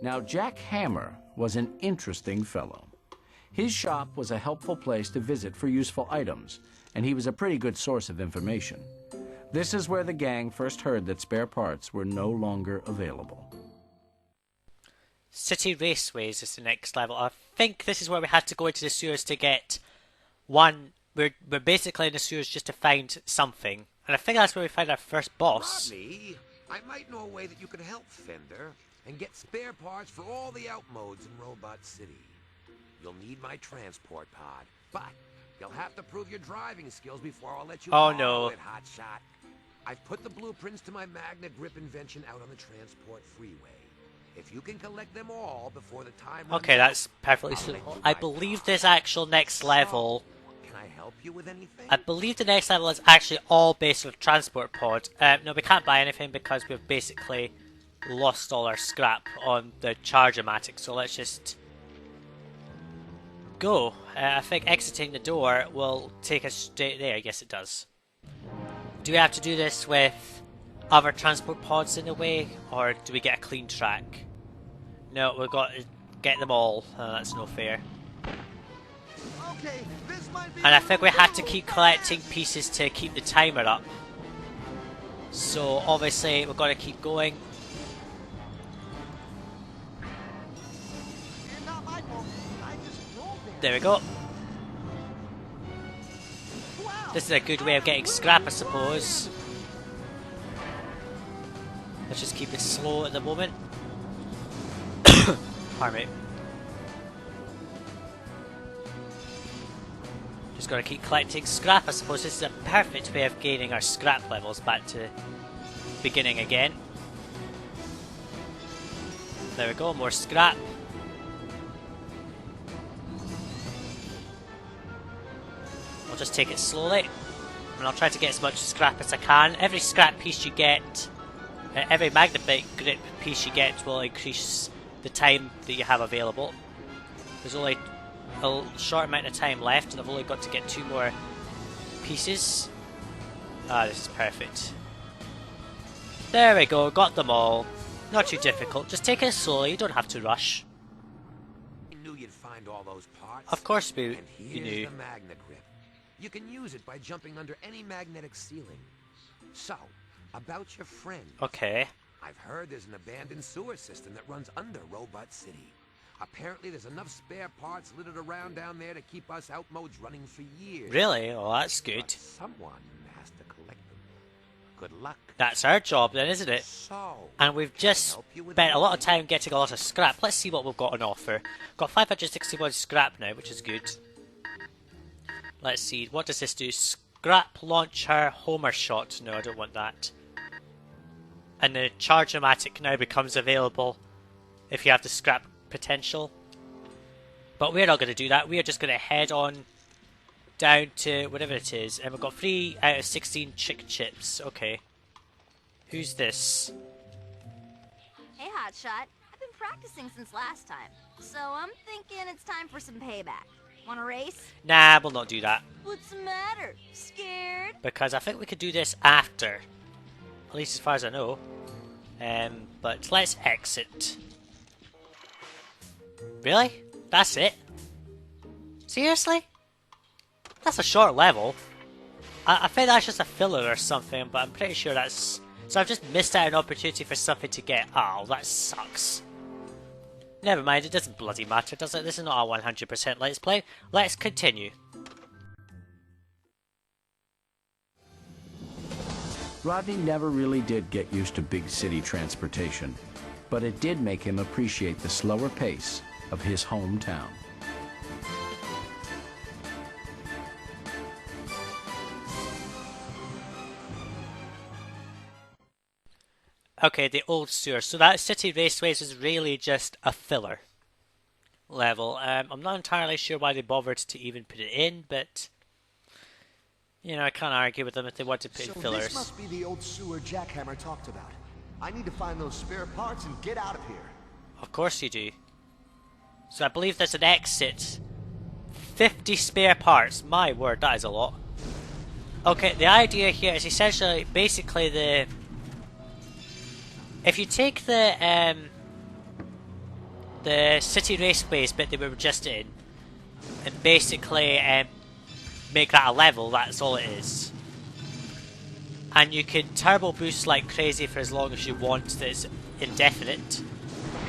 Now, Jack Hammer was an interesting fellow. His shop was a helpful place to visit for useful items, and he was a pretty good source of information. This is where the gang first heard that spare parts were no longer available. City Raceways is the next level. I think this is where we had to go into the sewers to get one. We're basically in the sewers just to find something. And I think that's where we find our first boss. Rodney, I might know a way that you can help Fender and get spare parts for all the outmodes in Robot City. You'll need my transport pod, but you'll have to prove your driving skills before I'll let you borrow it, hotshot. I've put the blueprints to my Magnagrip invention out on the transport freeway. If you can collect them all before the time runs Okay, that's out, perfectly suitable. I believe this actual next level... Can I help you with anything? I believe the next level is actually all based with transport pod. No, we can't buy anything because we've basically lost all our scrap on the Charge-O-Matic, so let's just go. I think exiting the door will take us straight there. Yes, it does. Do we have to do this with other transport pods in the way, or do we get a clean track? No, we've got to get them all. That's no fair. Okay, this might be And I think we had to keep collecting pieces to keep the timer up. So obviously we're going to keep going. There we go. This is a good way of getting scrap, I suppose. Let's just keep it slow at the moment. Pardon me. Just gotta keep collecting scrap, I suppose. This is a perfect way of gaining our scrap levels back to beginning again. There we go, more scrap. I'll just take it slowly, and I'll try to get as much scrap as I can. Every scrap piece you get, every Magnagrip piece you get will increase the time that you have available. There's only a short amount of time left, and I've only got to get 2 more pieces. Ah, this is perfect. There we go, got them all. Not too difficult, just take it slowly, you don't have to rush. I knew you'd find all those parts. Of course you And here's knew. the Magnagrip. You can use it by jumping under any magnetic ceiling. So, about your friend. Okay. I've heard there's an abandoned sewer system that runs under Robot City. Apparently there's enough spare parts littered around down there to keep us outmodes running for years. Really? Oh, that's good. But someone has to collect them. Good luck. That's our job then, isn't it? So, And we've just help you with spent a lot of anything? time getting a lot of scrap. Let's see what we've got on offer. Got 561 scrap now, which is good. Let's see, what does this do? Scrap launcher Homer shot. No, I don't want that. And the Charge-O-Matic now becomes available if you have the scrap potential. But we're not going to do that. We are just going to head on down to whatever it is. And we've got 3 out of 16 chick chips. Okay. Who's this? Hey, Hotshot. I've been practicing since last time, so I'm thinking it's time for some payback. Wanna race? Nah, we'll not do that. What's the matter? Scared? Because I think we could do this after. At least as far as I know. But let's exit. Really? That's it? Seriously? That's a short level. I think that's just a filler or something, but I'm pretty sure that's... So I've just missed out an opportunity for something to get. Oh, that sucks. Never mind, it doesn't bloody matter, does it? This is not a 100% Let's Play. Let's continue. Rodney never really did get used to big city transportation, but it did make him appreciate the slower pace of his hometown. Okay, the old sewer. So that City Raceways is really just a filler level. I'm not entirely sure why they bothered to even put it in, but you know, I can't argue with them if they want to put in fillers. This must be the old sewer Jackhammer talked about. I need to find those spare parts and get out of here. Of course you do. So I believe there's an exit. 50 spare parts. My word, that is a lot. Okay, the idea here is essentially, basically the... If you take the the city raceways bit that we were just in, and basically make that a level. That's all it is. And you can turbo boost like crazy for as long as you want. That's indefinite.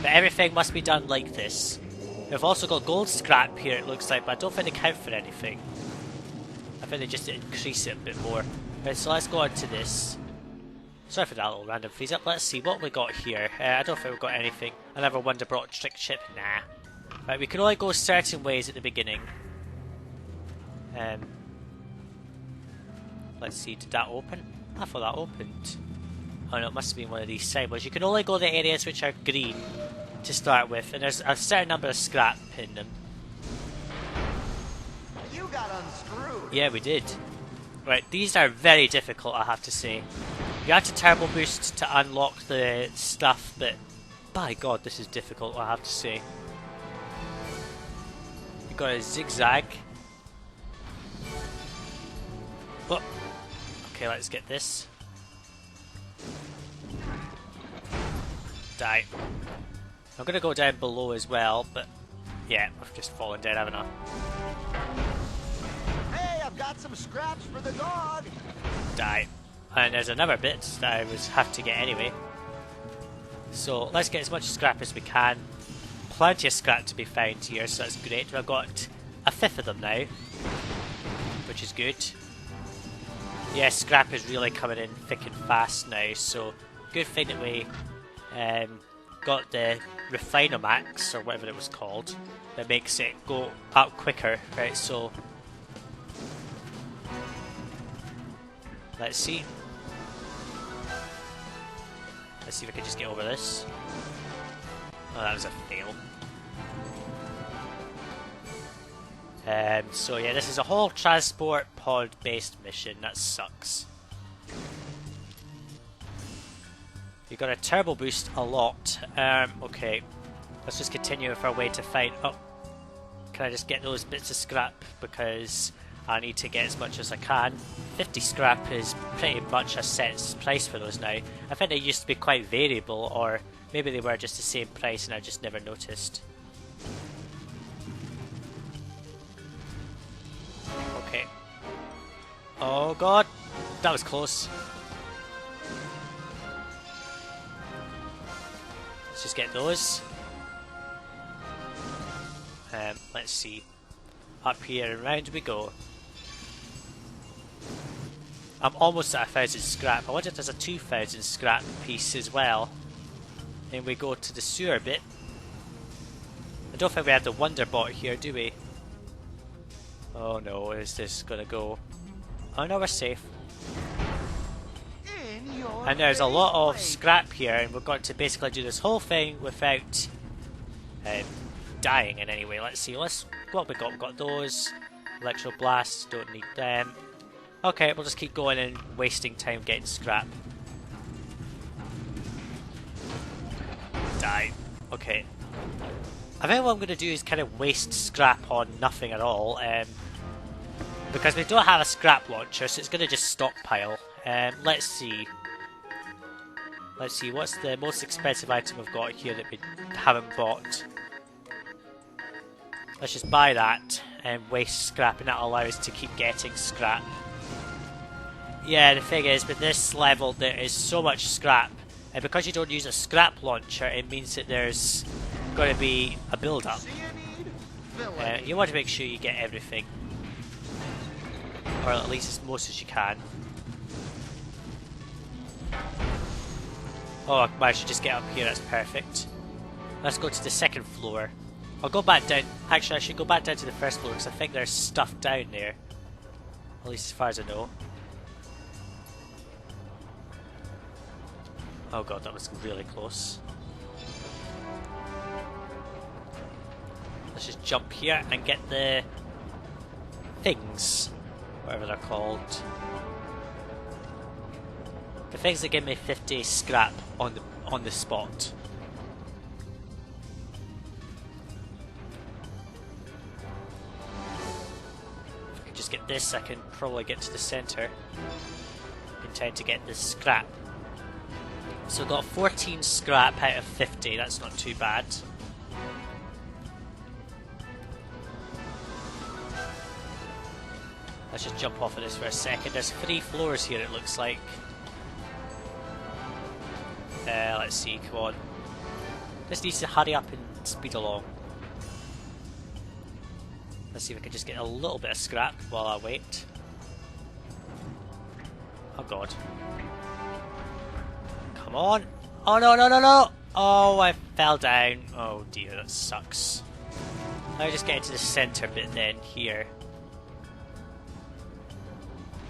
But everything must be done like this. We've also got gold scrap here, it looks like, but I don't think they count for anything. I think they just increase it a bit more. Right, so let's go on to this. Sorry for that little random freeze up. Let's see what we got here. I don't think we've got anything. Another Wonder Brought trick chip. Nah. Right, we can only go certain ways at the beginning. Let's see, did that open? I thought that opened. Oh no, it must have been one of these sideways. You can only go the areas which are green to start with, and there's a certain number of scrap in them. You got unscrewed. Yeah, we did. Right, these are very difficult, I have to say. You have to turbo boost to unlock the stuff, but by God, this is difficult, I have to say. You got a zigzag. Oh. Okay, let's get this. Die. I'm gonna go down below as well, but yeah, I've just fallen down, haven't I? Hey, I've got some scraps for the dog. Die. And there's another bit that I have to get anyway. So let's get as much scrap as we can. Plenty of scrap to be found here, so that's great. We've got a fifth of them now, which is good. Yeah, scrap is really coming in thick and fast now, so good thing that we got the Refinomax, or whatever it was called, that makes it go up quicker, right? So let's see. Let's see if I can just get over this. Oh, that was a fail. So yeah, this is a whole transport pod based mission. That sucks. You got to turbo boost a lot. Okay, let's just continue with our way to find. Oh, can I just get those bits of scrap, because I need to get as much as I can. 50 scrap is pretty much a set price for those now. I think they used to be quite variable, or maybe they were just the same price and I just never noticed. Okay. Oh god, that was close. Let's just get those. Let's see. Up here and round we go. I'm almost at 1,000 scrap. I wonder if there's a 2,000 scrap piece as well. And we go to the sewer bit. I don't think we have the Wonder Bot here, do we? Oh no, is this gonna go? Oh no, we're safe. And there's a lot of scrap here, and we're going to basically do this whole thing without dying in any way. Let's see, what we got. We've got those. Electro Blasts, don't need them. Okay, we'll just keep going and wasting time getting scrap. Die. Okay. I think what I'm going to do is kind of waste scrap on nothing at all. Because we don't have a scrap launcher, so it's going to just stockpile. Let's see. Let's see, what's the most expensive item we've got here that we haven't bought? Let's just buy that and waste scrap, and that'll allow us to keep getting scrap. Yeah, the thing is, with this level there is so much scrap, and because you don't use a scrap launcher, it means that there's going to be a build-up. You want to make sure you get everything, or at least as most as you can. Oh, I managed to just get up here, that's perfect. Let's go to the second floor. I'll go back down. Actually, I should go back down to the first floor because I think there's stuff down there. At least as far as I know. Oh god, that was really close. Let's just jump here and get the things, whatever they're called. The things that give me 50 scrap on the spot. If I could just get this, I can probably get to the centre in time to get this scrap. So we've got 14 scrap out of 50, that's not too bad. Let's just jump off of this for a second. There's 3 floors here, it looks like. Let's see, come on. This needs to hurry up and speed along. Let's see if I can just get a little bit of scrap while I wait. Oh god. Come on! Oh no, no, no, no! Oh, I fell down. Oh dear, that sucks. Let me just get into the center bit then, here.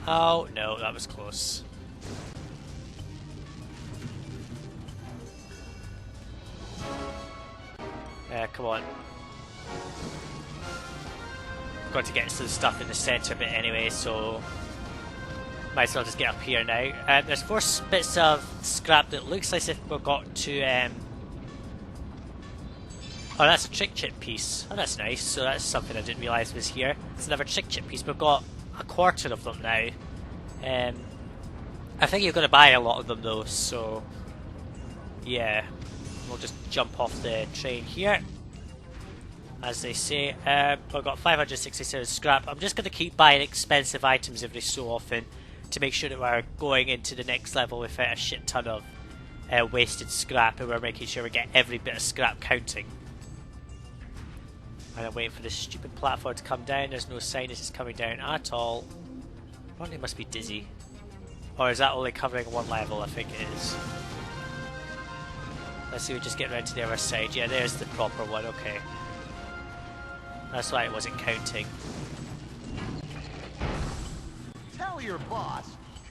Oh no, that was close. Come on. I've got to get to the stuff in the center bit anyway, so might as well just get up here now. There's 4 bits of scrap that looks like if we've got to. Oh, that's a trick chip piece. Oh, that's nice. So that's something I didn't realise was here. It's another trick chip piece. We've got a quarter of them now. I think you're going to buy a lot of them though, so yeah. We'll just jump off the train here. As they say, we've got 567 scrap. I'm just going to keep buying expensive items every so often to make sure that we're going into the next level without a shit ton of wasted scrap, and we're making sure we get every bit of scrap counting. And I'm waiting for this stupid platform to come down. There's no sign this is coming down at all. Probably must be dizzy. Or is that only covering 1 level? I think it is. Let's see, we just get around to the other side. Yeah, there's the proper one, okay. That's why it wasn't counting. Tell your boss,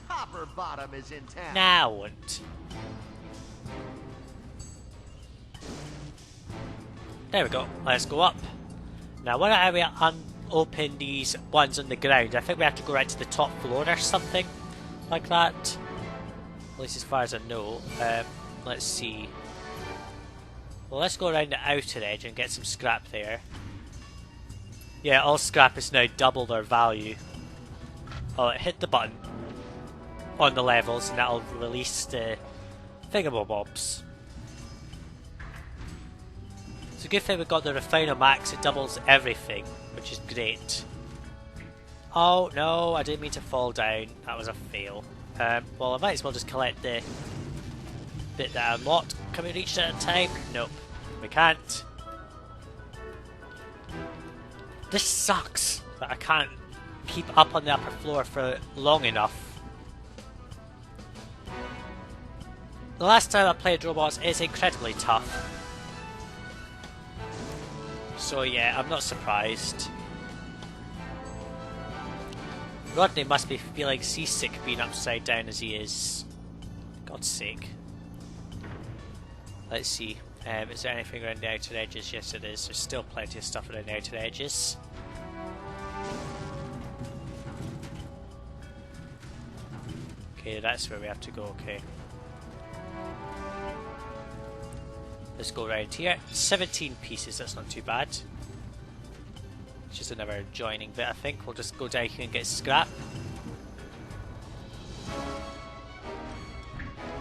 Copper Bottom is in town. Now what? There we go. Let's go up. Now, why don't we unopen these ones on the ground? I think we have to go right to the top floor or something like that. At least as far as I know. Let's see. Well, let's go around the outer edge and get some scrap there. Yeah, all scrap is now double their value. Oh, hit the button on the levels and that'll release the thingamabobs. It's a good thing we got the Refiner Max, it doubles everything, which is great. Oh no, I didn't mean to fall down, that was a fail. Well, I might as well just collect the bit that I unlocked. Can we reach that in time? Nope, we can't. This sucks that I can't keep up on the upper floor for long enough. The last time I played robots is incredibly tough. So yeah, I'm not surprised. Rodney must be feeling seasick being upside down as he is. God's sake. Let's see. Is there anything around the outer edges? Yes it is. There's still plenty of stuff around the outer edges. Okay, that's where we have to go, okay. Let's go around here. 17 pieces, that's not too bad. It's just another joining bit, I think. We'll just go down here and get scrap.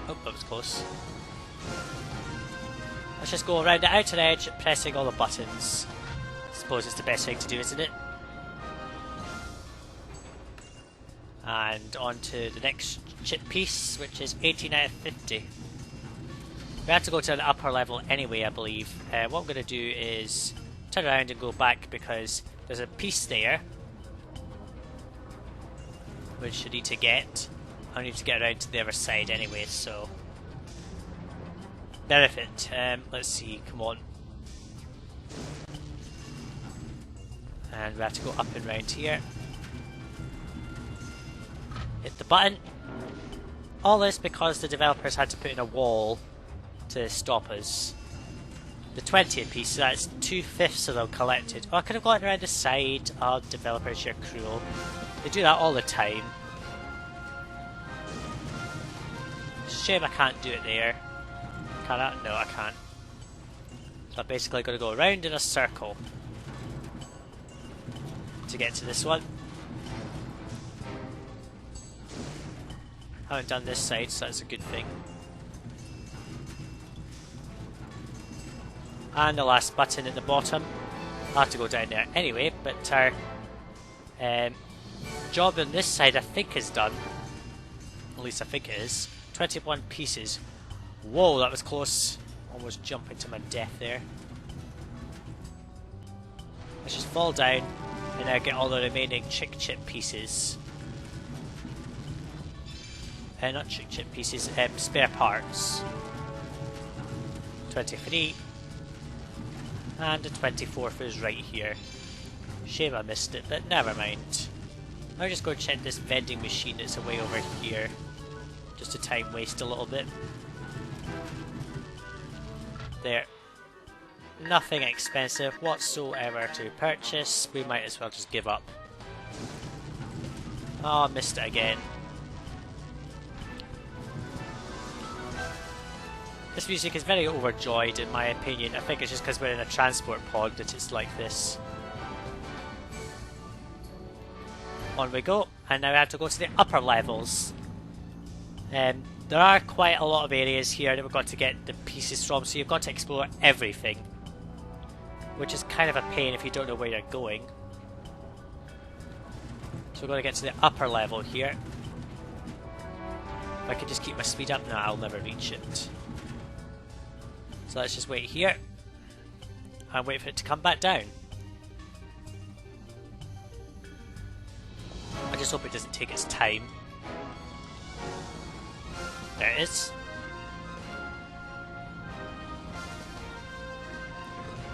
Oh, that was close. Let's just go around the outer edge, pressing all the buttons. I suppose it's the best thing to do, isn't it? And on to the next chip piece, which is 18 out of 50. We have to go to the upper level anyway, I believe. What I'm going to do is turn around and go back because there's a piece there which I need to get. I need to get around to the other side anyway, so there with it. Let's see, come on. And we have to go up and round here. Hit the button. All this because the developers had to put in a wall to stop us. The 20th piece, so that's 2/5 of them collected. Oh, I could have gotten around the side. Oh, developers, you're cruel. They do that all the time. Shame I can't do it there. Can I? No, I can't. So I'm basically going to go around in a circle to get to this one. Haven't done this side, so that's a good thing. And the last button at the bottom. I'll have to go down there anyway, but our job on this side I think is done. At least I think it is. 21 pieces. Whoa, that was close. Almost jumping to my death there. Let's just fall down and now get all the remaining chick chip pieces. Not chick chip pieces, spare parts. 23. And the 24th is right here. Shame I missed it, but never mind. I'll just go check this vending machine that's away over here. Just to time waste a little bit. There. Nothing expensive whatsoever to purchase. We might as well just give up. Oh, I missed it again. This music is very overjoyed in my opinion. I think it's just because we're in a transport pod that it's like this. On we go, and now we have to go to the upper levels. There are quite a lot of areas here that we've got to get the pieces from, so you've got to explore everything. Which is kind of a pain if you don't know where you're going. So we're going to get to the upper level here. If I can just keep my speed up, no, I'll never reach it. So let's just wait here. And wait for it to come back down. I just hope it doesn't take its time. There it is.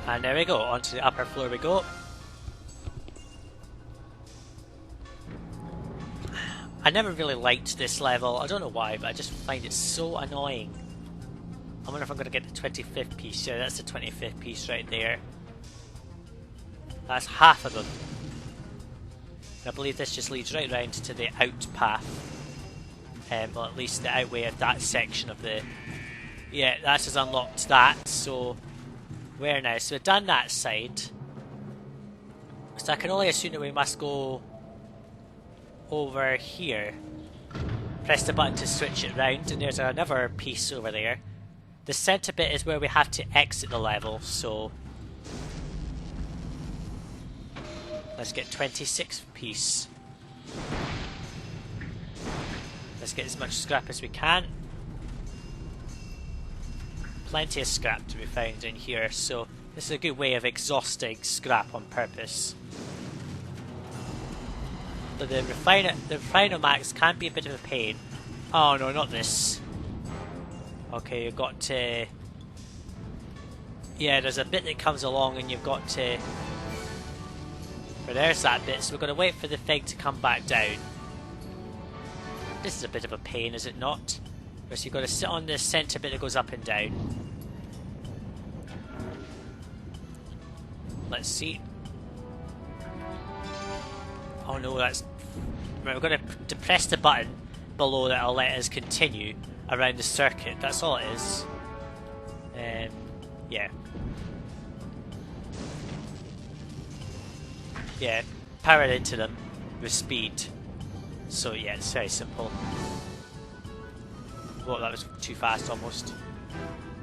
And there we go, onto the upper floor we go. I never really liked this level, I don't know why, but I just find it so annoying. I wonder if I'm going to get the 25th piece. Yeah, that's the 25th piece right there. That's half of them. And I believe this just leads right round to the out path. Well, at least the outway of that section of the... Yeah, that has unlocked that, so... Where now? So we've done that side. So I can only assume that we must go over here. Press the button to switch it round, and there's another piece over there. The centre bit is where we have to exit the level, so... Let's get 26th piece. Let's get as much scrap as we can. Plenty of scrap to be found in here, so this is a good way of exhausting scrap on purpose. But the refiner max can be a bit of a pain. Oh no, not this. Okay, you've got to... Yeah, there's a bit that comes along and you've got to... But there's that bit, so we're going to wait for the thing to come back down. This is a bit of a pain, is it not? So you've got to sit on the centre bit that goes up and down. Let's see. Oh no, that's... Right, we're going to press the button below that'll let us continue around the circuit. That's all it is. Yeah. Yeah, power into them with speed. So yeah, it's very simple. Whoa, that was too fast almost.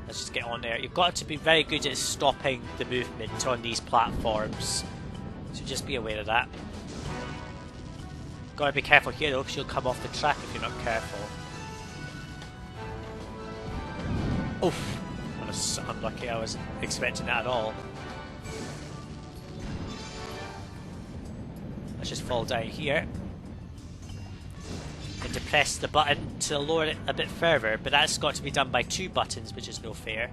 Let's just get on there. You've got to be very good at stopping the movement on these platforms. So just be aware of that. Gotta be careful here though, because you'll come off the track if you're not careful. Oof! I was unlucky, I wasn't expecting that at all. Let's just fall down here. And to press the button to lower it a bit further, but that's got to be done by 2 buttons, which is no fair.